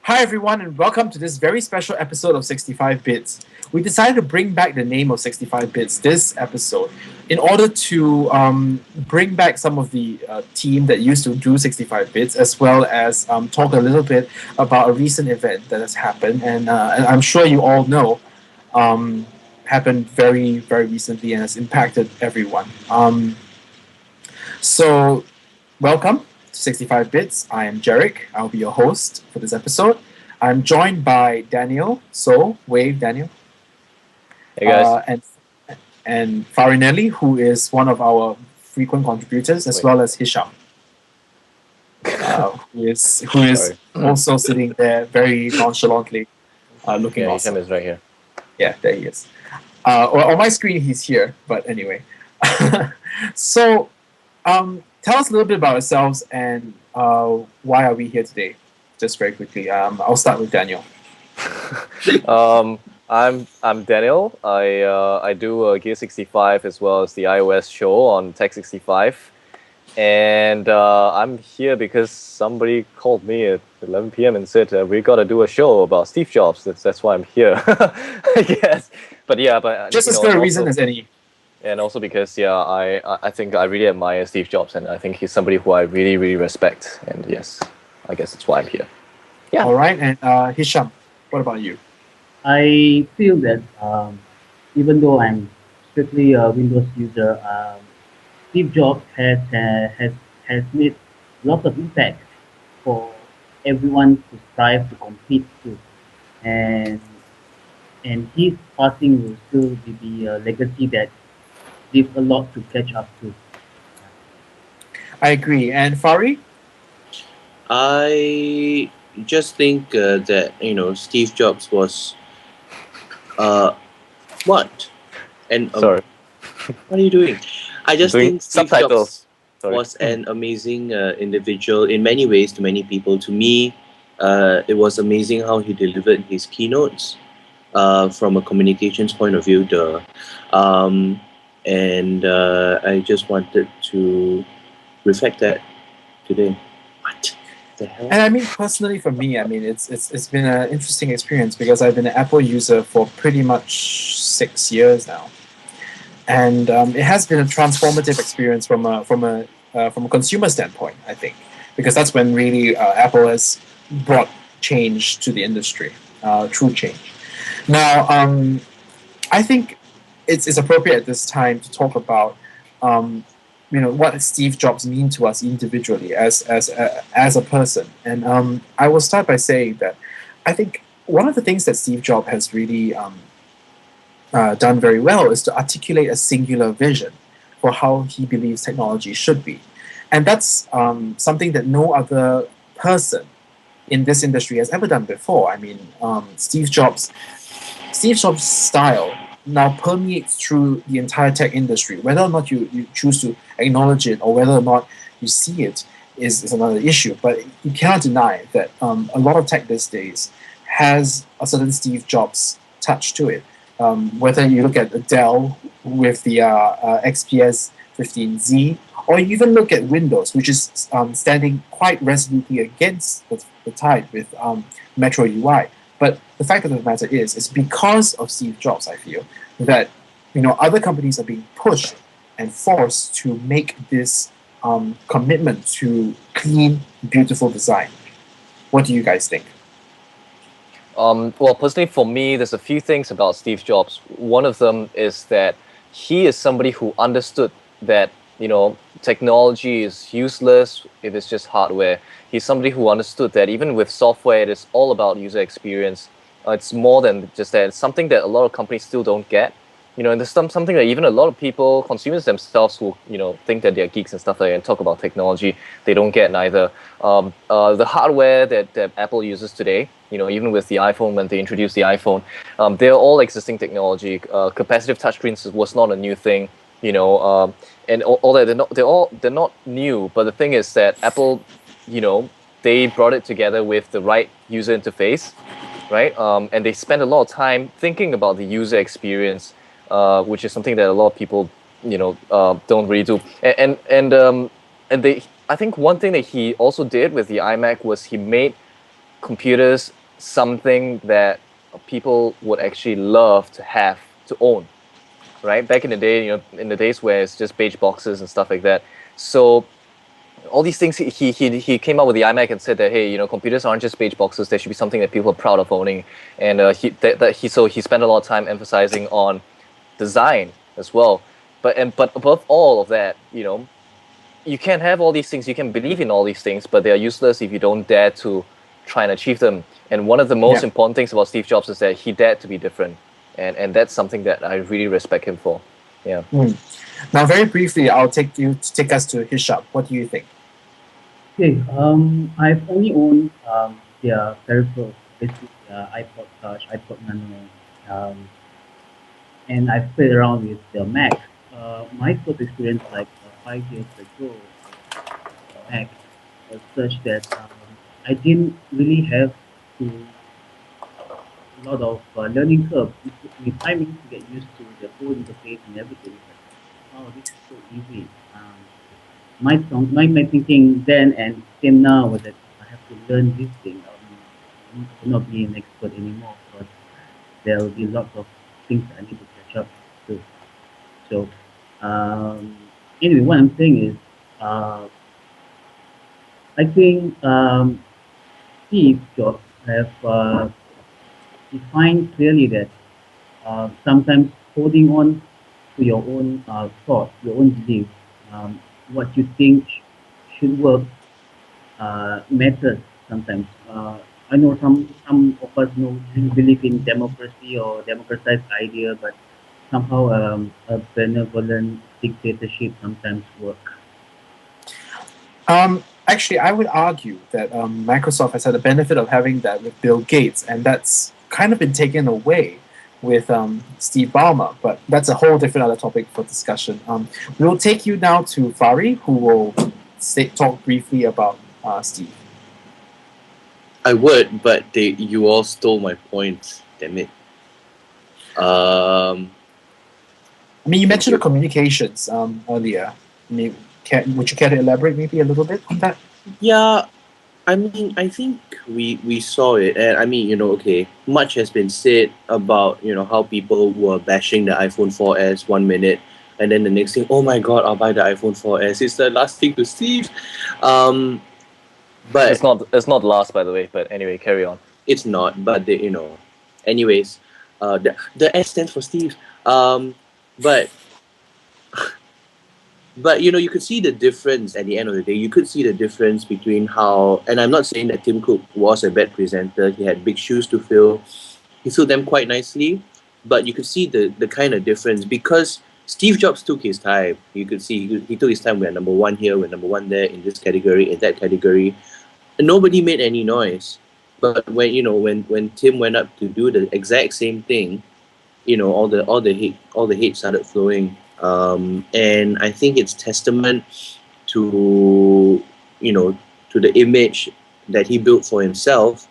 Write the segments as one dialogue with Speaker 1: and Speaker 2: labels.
Speaker 1: Hi, everyone, and welcome to this very special episode of 65 Bits. We decided to bring back the name of 65 Bits this episode in order to bring back some of the team that used to do 65 Bits, as well as talk a little bit about a recent event that has happened. And I'm sure you all know happened very, very recently and has impacted everyone. So, welcome to 65 Bits. I am Jarek. I'll be your host for this episode. I'm joined by Daniel. So, wave, Daniel.
Speaker 2: Hey guys.
Speaker 1: And Farinelli, who is one of our frequent contributors, as well as Hisham, who is also sitting there very nonchalantly looking awesome.
Speaker 2: Hisham is right here.
Speaker 1: Yeah, there he is. On my screen, he's here, but anyway. So, tell us a little bit about ourselves and why are we here today? Just very quickly. I'll start with Daniel.
Speaker 2: I'm Daniel. I do Gear 65 as well as the iOS show on Tech 65, and I'm here because somebody called me at 11 p.m. and said we got to do a show about Steve Jobs. That's why I'm here, I guess. But
Speaker 1: just as good a reason as any.
Speaker 2: And also because I think I really admire Steve Jobs, and I think he's somebody who I really, really respect. And yes, I guess that's why I'm here.
Speaker 1: Yeah. All right. And Hisham, what about you?
Speaker 3: I feel that even though I'm strictly a Windows user, Steve Jobs has made lots of impact for everyone to strive to compete to, and his passing will still be a legacy that leaves a lot to catch up to.
Speaker 1: I agree. And Fari?
Speaker 4: I just think that Steve Jobs was what? And
Speaker 2: sorry,
Speaker 4: what are you doing? I just think Steve
Speaker 2: subtitles.
Speaker 4: Jobs was an amazing individual in many ways to many people. To me, it was amazing how he delivered his keynotes from a communications point of view. And I just wanted to reflect that today. What the hell?
Speaker 1: And I mean, personally, for me, I mean, it's been an interesting experience because I've been an Apple user for pretty much 6 years now, and it has been a transformative experience from a consumer standpoint. I think because that's when really Apple has brought change to the industry, true change. Now, I think it's appropriate at this time to talk about what does Steve Jobs mean to us individually as a person. And I will start by saying that I think one of the things that Steve Jobs has really done very well is to articulate a singular vision for how he believes technology should be. And that's something that no other person in this industry has ever done before. I mean, Steve Jobs' style now permeates through the entire tech industry. Whether or not you choose to acknowledge it or whether or not you see it is another issue. But you cannot deny that a lot of tech these days has a certain Steve Jobs touch to it. Whether you look at Dell with the XPS 15Z, or you even look at Windows, which is standing quite resolutely against the tide with Metro UI. But the fact of the matter is, it's because of Steve Jobs, I feel, that other companies are being pushed and forced to make this commitment to clean, beautiful design. What do you guys think?
Speaker 2: Well, personally, for me, there's a few things about Steve Jobs. One of them is that he is somebody who understood that technology is useless if it's just hardware. He's somebody who understood that even with software, it is all about user experience. It's more than just that. It's something that a lot of companies still don't get. And there's something that even a lot of people, consumers themselves, who think that they're geeks and stuff like that and talk about technology, they don't get neither. The hardware that Apple uses today, even with the iPhone, when they introduced the iPhone, they're all existing technology. Capacitive touchscreens was not a new thing. And all that they're not new, but the thing is that Apple, they brought it together with the right user interface, right? And they spend a lot of time thinking about the user experience, which is something that a lot of people, don't really do. And they, I think one thing that he also did with the iMac was he made computers something that people would actually love to have, to own, right? Back in the day, in the days where it's just beige boxes and stuff like that. So all these things, he came up with the iMac and said that, hey, computers aren't just beige boxes. There should be something that people are proud of owning. And he spent a lot of time emphasizing on design as well. But above all of that, you can have all these things, you can believe in all these things, but they are useless if you don't dare to try and achieve them. And one of the most important things about Steve Jobs is that he dared to be different. And that's something that I really respect him for. Yeah.
Speaker 1: Now, very briefly, I'll take us to Hisham. What do you think?
Speaker 3: Okay, I've only owned their peripherals, basically iPod Touch, iPod Nano, um, and I've played around with the Mac. My first experience, like 5 years ago, with the Mac was such that I didn't really have to a lot of learning curve. It took me 5 minutes to get used to the whole interface and everything. It's like, wow, this is so easy. My thinking then and same now was that I have to learn this thing. I will not be an expert anymore because there will be lots of things that I need to catch up to. So anyway, what I'm saying is, I think Steve Jobs have defined clearly that sometimes holding on to your own thoughts, your own beliefs, what you think should work matters sometimes. I know some of us know believe in democracy or democratized idea, but somehow a benevolent dictatorship sometimes work.
Speaker 1: Actually, I would argue that Microsoft has had the benefit of having that with Bill Gates, and that's kind of been taken away with Steve Ballmer. But that's a whole different other topic for discussion. We'll take you now to Fari, who will talk briefly about Steve.
Speaker 4: I would, but you all stole my points. Damn it.
Speaker 1: I mean, you mentioned the communications earlier. Would you care to elaborate maybe a little bit on that?
Speaker 4: Yeah, I mean, I think we saw it, and I mean, okay, much has been said about how people were bashing the iPhone 4S 1 minute, and then the next thing, oh my God, I'll buy the iPhone 4S. It's the last thing to Steve. But
Speaker 2: it's not last, by the way. But anyway, carry on.
Speaker 4: it's not. But anyways, the S stands for Steve. But you could see the difference at the end of the day. You could see the difference between how, and I'm not saying that Tim Cook was a bad presenter. He had big shoes to fill. He filled them quite nicely, but you could see the kind of difference because Steve Jobs took his time. You could see he took his time. We're number one here, we're number one there, in this category, in that category. And nobody made any noise. But when Tim went up to do the exact same thing, all the hate started flowing. And I think it's testament to to the image that he built for himself,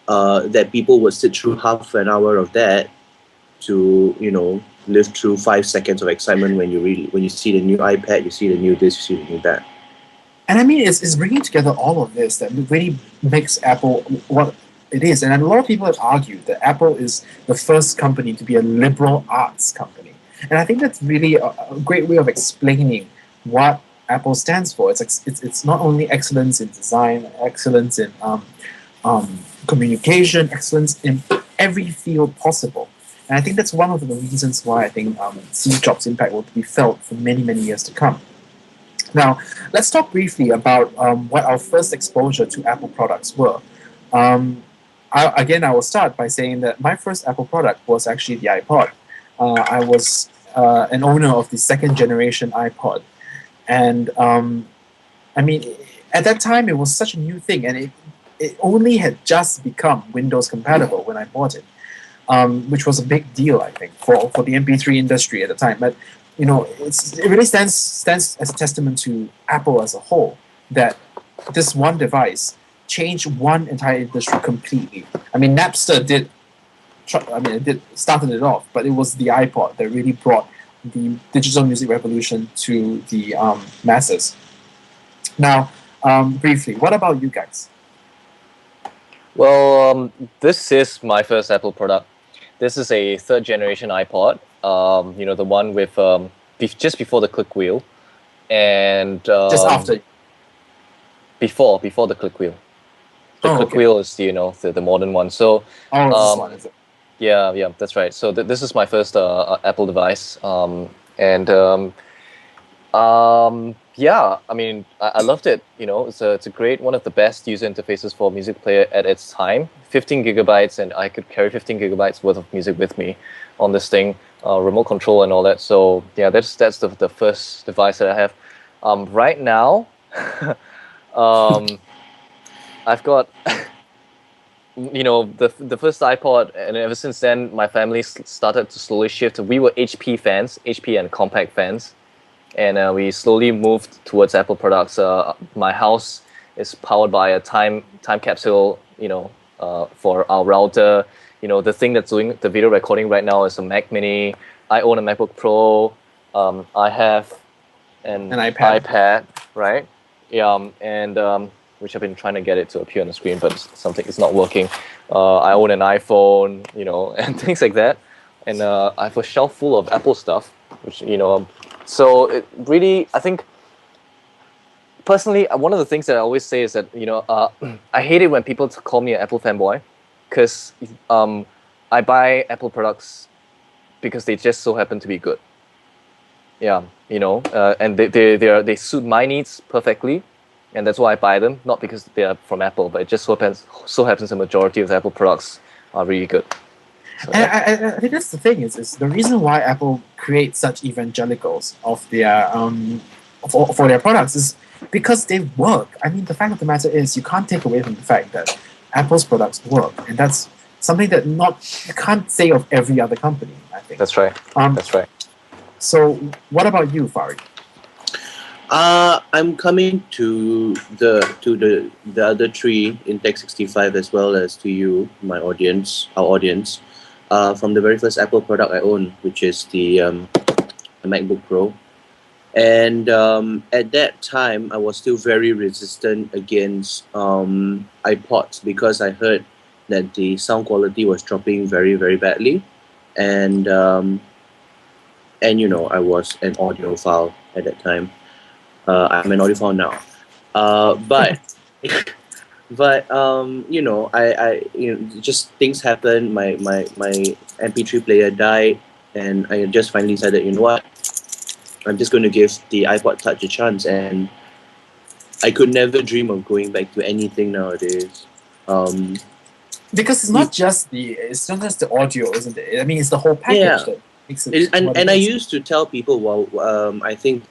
Speaker 4: that people would sit through half an hour of that to live through 5 seconds of excitement when you see the new iPad, you see the new this, you see the new that.
Speaker 1: And I mean, it's bringing together all of this that really makes Apple what it is. And a lot of people have argued that Apple is the first company to be a liberal arts company. And I think that's really a great way of explaining what Apple stands for. It's not only excellence in design, excellence in communication, excellence in every field possible. And I think that's one of the reasons why I think Steve Jobs' impact will be felt for many, many years to come. Now, let's talk briefly about what our first exposure to Apple products were. I will start by saying that my first Apple product was actually the iPod. I was an owner of the second generation iPod. And I mean, at that time, it was such a new thing, and it only had just become Windows compatible when I bought it, which was a big deal, I think, for the MP3 industry at the time. But it really stands as a testament to Apple as a whole that this one device changed one entire industry completely. I mean, Napster started it off, but it was the iPod that really brought the digital music revolution to the masses. Now, briefly, what about you guys?
Speaker 2: Well, this is my first Apple product. This is a third generation iPod. The one with just before the click wheel, and
Speaker 1: Just after.
Speaker 2: before the click wheel. The
Speaker 1: Oh,
Speaker 2: click
Speaker 1: okay.
Speaker 2: wheel is the modern one. So
Speaker 1: Oh, this
Speaker 2: um,
Speaker 1: one is it?
Speaker 2: yeah, that's right. So this is my first Apple device, and yeah, I mean, I loved it. It's a great, one of the best user interfaces for a music player at its time. 15 gigabytes, and I could carry 15 gigabytes worth of music with me on this thing, remote control and all that. So yeah, that's the first device that I have. Right now, um, I've got the first iPod, and ever since then, my family started to slowly shift. We were HP fans, HP and Compaq fans, and we slowly moved towards Apple products. My house is powered by a time capsule, for our router. The thing that's doing the video recording right now is a Mac Mini. I own a MacBook Pro. I have an
Speaker 1: An iPad.
Speaker 2: iPad, right? Yeah, and which I've been trying to get it to appear on the screen, but it's not working. I own an iPhone, and things like that. And I have a shelf full of Apple stuff, which so it really, I think, personally, one of the things that I always say is that I hate it when people call me an Apple fanboy, because I buy Apple products because they just so happen to be good. Yeah, and they suit my needs perfectly, and that's why I buy them. Not because they are from Apple, but it just so happens the majority of the Apple products are really good. So,
Speaker 1: And
Speaker 2: yeah.
Speaker 1: I think that's the thing is the reason why Apple creates such evangelicals of their for their products is because they work. I mean, the fact of the matter is you can't take away from the fact that Apple's products work, and that's something that not you can't say of every other company. I think.
Speaker 2: That's right. That's right.
Speaker 1: So, what about you, Farid?
Speaker 4: I'm coming to the other three in Tech 65 as well as to you, our audience. From the very first Apple product I own, which is the MacBook Pro. And at that time, I was still very resistant against iPods because I heard that the sound quality was dropping very, very badly. And I was an audiophile at that time. I'm an audiophile now. But just things happen. My MP3 player died, and I just finally decided, you know what, I'm just going to give the iPod Touch a chance, and I could never dream of going back to anything nowadays.
Speaker 1: Because it's not just the audio, isn't it? I mean, it's the whole
Speaker 4: Yeah,
Speaker 1: package that makes it what it
Speaker 4: and I
Speaker 1: is.
Speaker 4: used to tell people, well, I think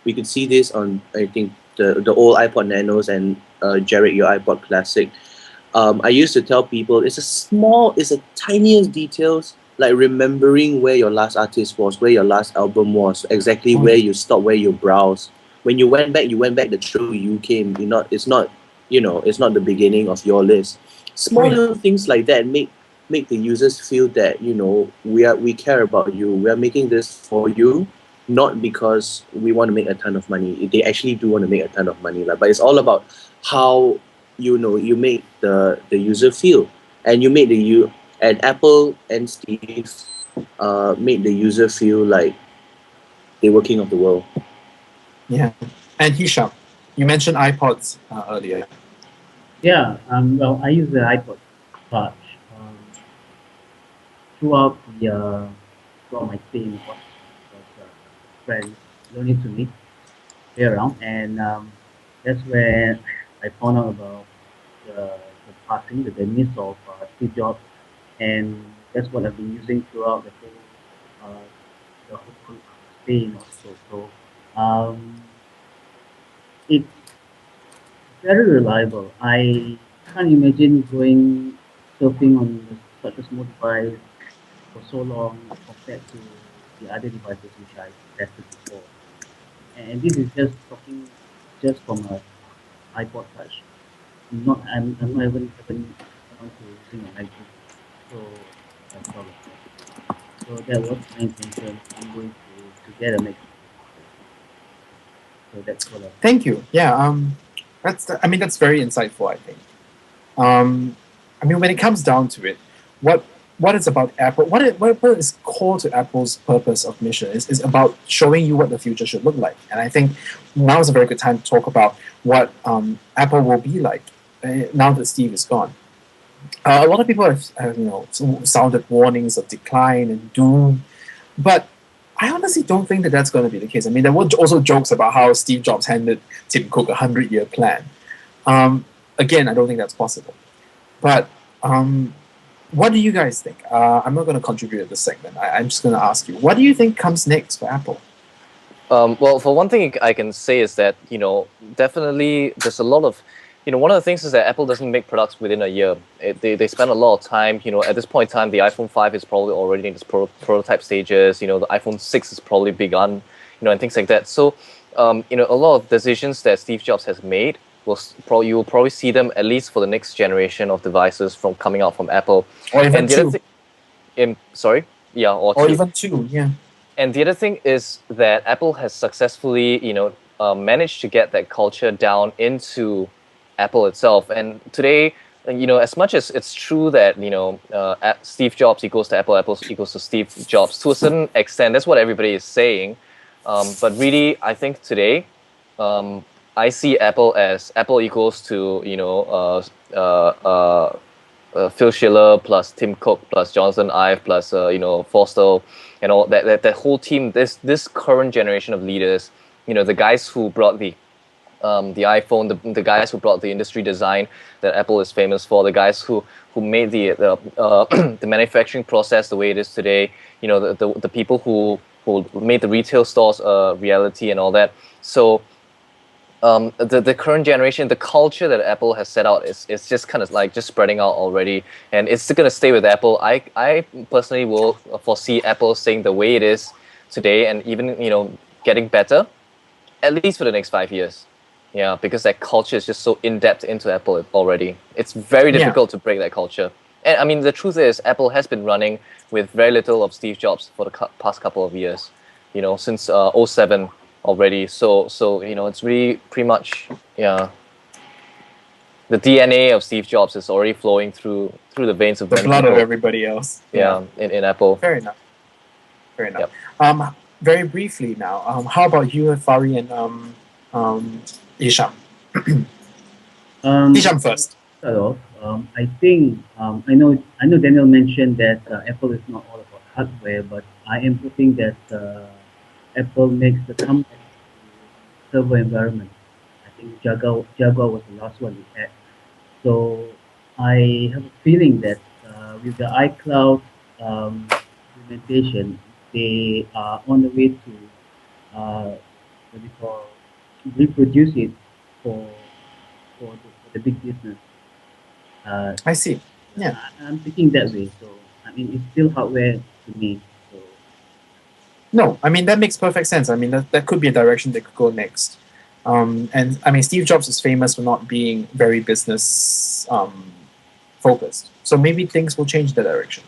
Speaker 4: we could see this on, I think, the old iPod Nanos and Jared, your iPod Classic. I used to tell people it's the tiniest details, like remembering where your last artist was, where your last album was, exactly
Speaker 1: Oh,
Speaker 4: where you stopped, where you browsed. When you went back, the show you came. It's not the beginning of your list. Small
Speaker 1: yeah.
Speaker 4: little things like that make the users feel that we care about you. We are making this for you, not because we want to make a ton of money. They actually do want to make a ton of money, but it's all about how you make the user feel, and you made the you and Apple and Steve made the user feel like they were king of the world.
Speaker 1: Yeah. And Hisham, you mentioned iPods earlier.
Speaker 3: Yeah, well, I use the iPod Touch throughout throughout my stay in Nepal because friends loaned it to me, play around, and that's where I found out about the passing, the demise of Steve Jobs, and that's what I've been using throughout uh, the whole stay in Oslo. So it's very reliable. I can't imagine going surfing on such a small device for so long compared to the other devices which I tested before. And this is just talking just from a iPod Touch. I'm not even on to using a MacBook Pro laptop like that. So that was my intention. I'm going to get a MacBook. So that's what I've done.
Speaker 1: Thank you. Yeah. I mean, that's very insightful, I think. I mean, when it comes down to it, what what is about Apple? What is core to Apple's purpose of mission is about showing you what the future should look like. And I think now is a very good time to talk about what Apple will be like now that Steve is gone. A lot of people have sounded warnings of decline and doom, but I honestly don't think that that's going to be the case. I mean, there were also jokes about how Steve Jobs handed Tim Cook a 100-year plan. Again, I don't think that's possible. But what do you guys think? I'm not going to contribute to this segment. I'm just going to ask you, what do you think comes next for Apple?
Speaker 2: Well, for one thing I can say is that, definitely there's a lot of, one of the things is that Apple doesn't make products within a year. They spend a lot of time, at this point in time, the iPhone 5 is probably already in its prototype stages, the iPhone 6 has probably begun, and things like that. So, a lot of decisions that Steve Jobs has made, you will probably see them at least for the next generation of devices from coming out from Apple.
Speaker 1: Or even two.
Speaker 2: Sorry? Yeah, or
Speaker 1: Or
Speaker 2: two.
Speaker 1: even two, yeah.
Speaker 2: And the other thing is that Apple has successfully, managed to get that culture down into Apple itself. And today, as much as it's true that, Steve Jobs equals to Apple, Apple equals to Steve Jobs, to a certain extent, that's what everybody is saying. But really, I think today, I see Apple as Apple equals to, Phil Schiller plus Tim Cook plus Jonathan Ive plus Forstall and all that whole team. This current generation of leaders, the guys who brought the iPhone, the guys who brought the industry design that Apple is famous for, the guys who made the the manufacturing process the way it is today, the people who made the retail stores a reality and all that. So the current generation, the culture that Apple has set out is just kind of like just spreading out already, and it's going to stay with Apple. I personally will foresee Apple staying the way it is today, and even getting better, at least for the next 5 years. Yeah, because that culture is just so in depth into Apple already. It's very difficult to break that culture. And I mean, the truth is, Apple has been running with very little of Steve Jobs for the past couple of years. Since 07. Already, so it's really pretty much the DNA of Steve Jobs is already flowing through the veins of
Speaker 1: the
Speaker 2: many
Speaker 1: blood
Speaker 2: people.
Speaker 1: of everybody else.
Speaker 2: In Apple.
Speaker 1: Fair enough. Yep. Very briefly now, how about you, Fari and Isham? Isham first.
Speaker 3: Hello. I think I know Daniel mentioned that Apple is not all about hardware, but I am hoping that Apple makes the comeback to server environment. I think Jaguar was the last one we had. So I have a feeling that with the iCloud implementation, they are on the way to what we call reproduce it for the big business.
Speaker 1: I see. Yeah.
Speaker 3: I'm thinking that way. So I mean, it's still hardware to me. So
Speaker 1: No, I mean that makes perfect sense. I mean that could be a direction they could go next. And I mean Steve Jobs is famous for not being very business focused. So maybe things will change that direction.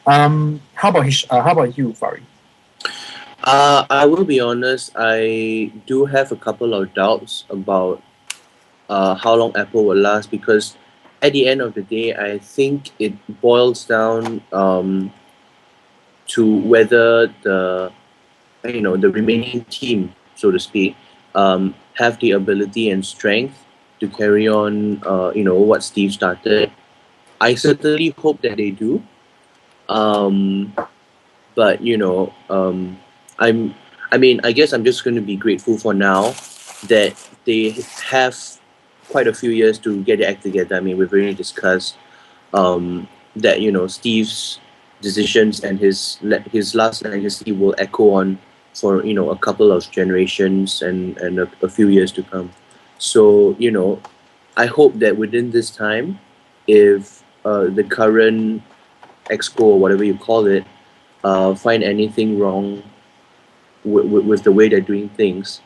Speaker 1: How about you, Fari?
Speaker 4: I will be honest. I do have a couple of doubts about how long Apple will last, because at the end of the day, I think it boils down to whether the remaining team, so to speak, have the ability and strength to carry on what Steve started. I certainly hope that they do. But I guess I'm just going to be grateful for now that they have quite a few years to get their act together. I mean, we've already discussed that Steve's decisions and his last legacy will echo on for a couple of generations and a few years to come. So I hope that within this time, if the current exco or whatever you call it find anything wrong with the way they're doing things,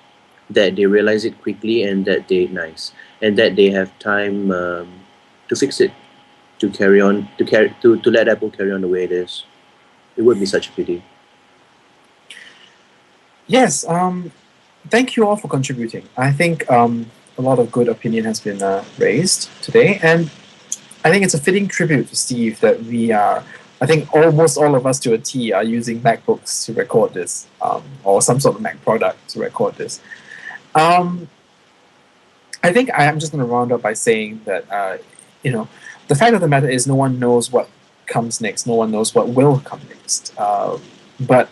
Speaker 4: that they realize it quickly and that they have time to fix it, to carry on, to let Apple carry on the way it is. It would be such a pity.
Speaker 1: Yes. Thank you all for contributing. I think a lot of good opinion has been raised today, and I think it's a fitting tribute to Steve that we are. I think almost all of us to a T are using MacBooks to record this, or some sort of Mac product to record this. I think I am just going to round up by saying that the fact of the matter is no one knows what comes next. No one knows what will come next. But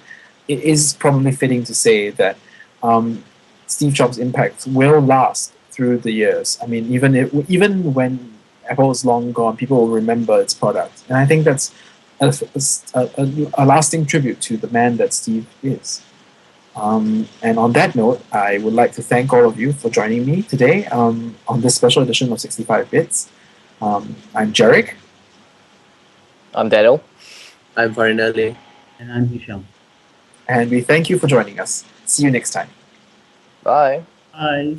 Speaker 1: it is probably fitting to say that Steve Jobs' impact will last through the years. I mean, even when Apple is long gone, people will remember its product, and I think that's a lasting tribute to the man that Steve is. And on that note, I would like to thank all of you for joining me today on this special edition of 65 Bits. I'm Jarek.
Speaker 2: I'm Daniel.
Speaker 4: I'm Farinelli.
Speaker 3: And I'm Hisham.
Speaker 1: And we thank you for joining us. See you next time.
Speaker 2: Bye.
Speaker 3: Bye.